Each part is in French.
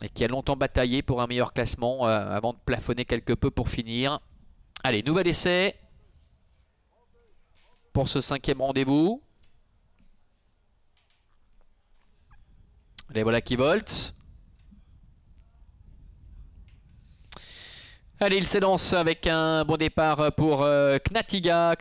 et qui a longtemps bataillé pour un meilleur classement avant de plafonner quelque peu pour finir. Allez, nouvel essai pour ce 5e rendez-vous. Les voilà qui voltent. Allez, il s'élance avec un bon départ pour Knatiga,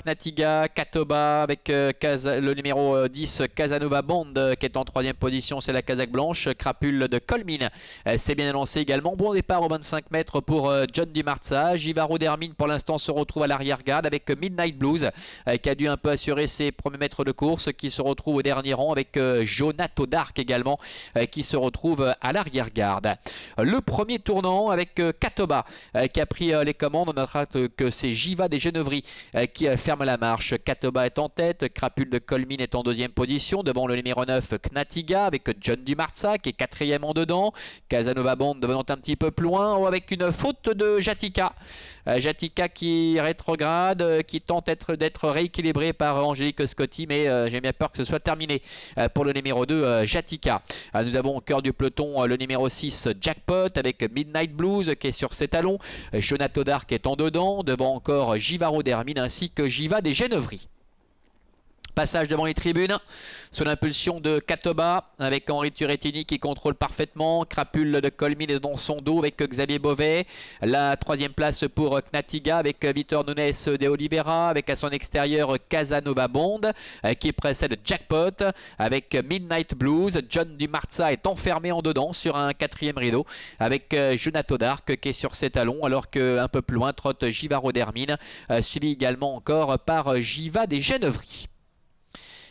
Katoba avec le numéro 10 Casanova Bond qui est en 3e position, c'est la casaque blanche. Crapule de Colmine c'est bien lancé également. Bon départ aux 25 mètres pour John Dumarza. Givaro d'Hermine pour l'instant se retrouve à l'arrière-garde avec Midnight Blues qui a dû un peu assurer ses premiers mètres de course, qui se retrouve au dernier rang avec Jonato Dark également qui se retrouve à l'arrière-garde. Le premier tournant avec Katoba qui a pris les commandes. On notera que c'est Jiva des Genevries qui ferme la marche. Katoba est en tête, Crapule de Colmine est en 2e position, devant le numéro 9 Knatiga avec John Dumarza qui est 4e en dedans. Casanova Bond devenant un petit peu plus loin avec une faute de Jatika. Jatika qui rétrograde, qui tente d'être rééquilibré par Angélique Scotti, mais j'ai bien peur que ce soit terminé pour le numéro 2 Jatika. Nous avons au cœur du peloton le numéro 6 Jackpot avec Midnight Blues qui est sur ses talons. Jonato Dark est en dedans, devant encore Givaro d'Hermine ainsi que Jiva des Genevries. Passage devant les tribunes, sous l'impulsion de Katoba, avec Henri Turrettini qui contrôle parfaitement. Crapule de Colmine est dans son dos avec Xavier Beauvais. La 3e place pour Knatiga avec Vitor Nunes de Oliveira, avec à son extérieur Casanova Bond qui précède Jackpot avec Midnight Blues. John Dumarza est enfermé en dedans sur un 4e rideau avec Jonato Dark qui est sur ses talons, alors qu'un peu plus loin trotte Givaro d'Hermine, suivi également encore par Jiva des Genevries.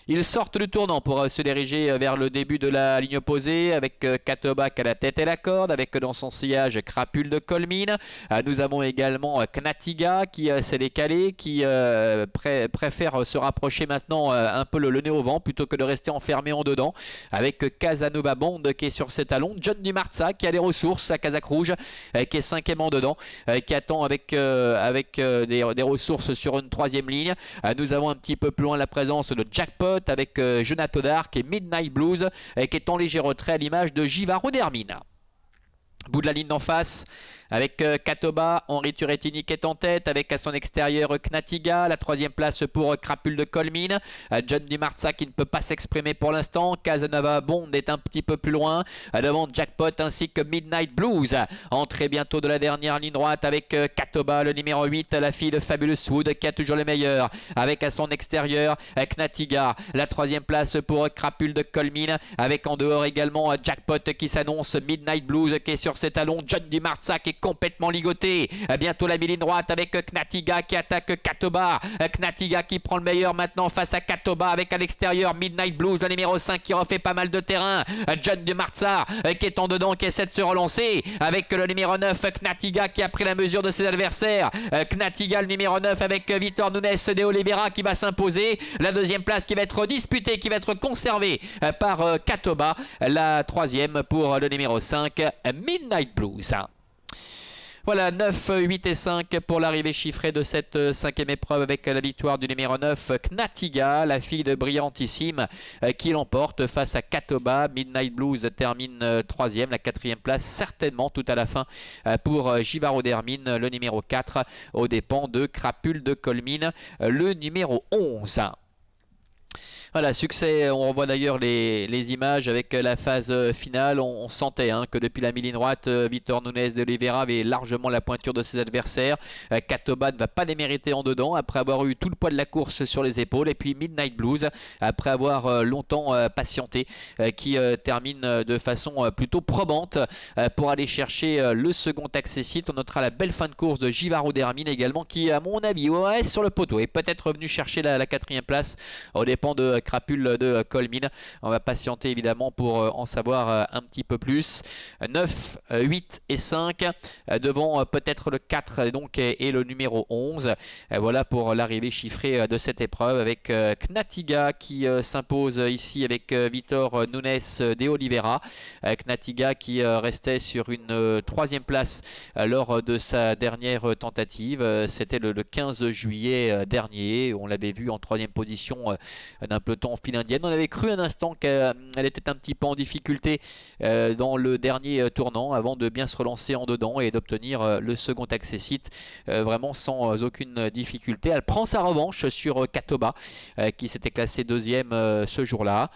Ils sortent du tournant pour se diriger vers le début de la ligne opposée avec Katoba qui a la tête et la corde, avec dans son sillage Crapule de Colmine. Nous avons également Knatiga qui s'est décalé, qui préfère se rapprocher maintenant un peu le nez au vent plutôt que de rester enfermé en dedans, avec Casanova Bond qui est sur ses talons. John Dumarza qui a les ressources, la casaque rouge qui est 5e en dedans, qui attend avec des ressources sur une 3e ligne. Nous avons un petit peu plus loin la présence de Jackpot avec Jonato Dark et Midnight Blues qui est en léger retrait à l'image de Givaro d'Hermine. Bout de la ligne d'en face avec Katoba, Henri Turrettini qui est en tête, avec à son extérieur Knatiga, la 3e place pour Crapule de Colmine. John Dumarza qui ne peut pas s'exprimer pour l'instant. Casanova Bond est un petit peu plus loin, devant Jackpot ainsi que Midnight Blues. Entrée bientôt de la dernière ligne droite avec Katoba, le numéro 8, la fille de Fabulous Wood qui a toujours les meilleurs, avec à son extérieur Knatiga, la 3e place pour Crapule de Colmine, avec en dehors également Jackpot qui s'annonce, Midnight Blues qui est sur ses talons, John Dumarza qui est complètement ligoté. Bientôt la ligne droite avec Knatiga qui attaque Katoba. Knatiga qui prend le meilleur maintenant face à Katoba, avec à l'extérieur Midnight Blues, le numéro 5 qui refait pas mal de terrain. John Dumarza qui est en dedans, qui essaie de se relancer, avec le numéro 9 Knatiga qui a pris la mesure de ses adversaires. Knatiga le numéro 9 avec Vitor Nunes de Oliveira qui va s'imposer. La 2e place qui va être disputée, qui va être conservée par Katoba. La 3e pour le numéro 5 Midnight Blues. Voilà, 9, 8 et 5 pour l'arrivée chiffrée de cette 5e épreuve, avec la victoire du numéro 9, Knatiga, la fille de Brillantissime, qui l'emporte face à Katoba. Midnight Blues termine 3e, la 4e place certainement tout à la fin pour Givaro d'Hermine, le numéro 4, aux dépens de Crapule de Colmine, le numéro 11. Voilà, succès. On revoit d'ailleurs les images avec la phase finale. On sentait que depuis la mi-ligne droite, Vitor Nunes de Oliveira avait largement la pointure de ses adversaires. Katoba ne va pas les mériter en dedans après avoir eu tout le poids de la course sur les épaules. Et puis Midnight Blues, après avoir longtemps patienté, qui termine de façon plutôt probante pour aller chercher le second accessite. On notera la belle fin de course de Givaro d'Hermine également, qui à mon avis reste sur le poteau et peut-être revenu chercher la 4e place aux dépens de Crapule de Colmine. On va patienter évidemment pour en savoir un petit peu plus. 9, 8 et 5 devant peut-être le 4 donc, et le numéro 11. Voilà pour l'arrivée chiffrée de cette épreuve, avec Knatiga qui s'impose ici avec Vitor Nunes de Oliveira. Knatiga qui restait sur une 3e place lors de sa dernière tentative. C'était le 15 juillet dernier. On l'avait vu en 3e position d'un peloton peloton file indienne. On avait cru un instant qu'elle était un petit peu en difficulté dans le dernier tournant avant de bien se relancer en dedans et d'obtenir le second accessite vraiment sans aucune difficulté. Elle prend sa revanche sur Katoba qui s'était classé deuxième ce jour-là.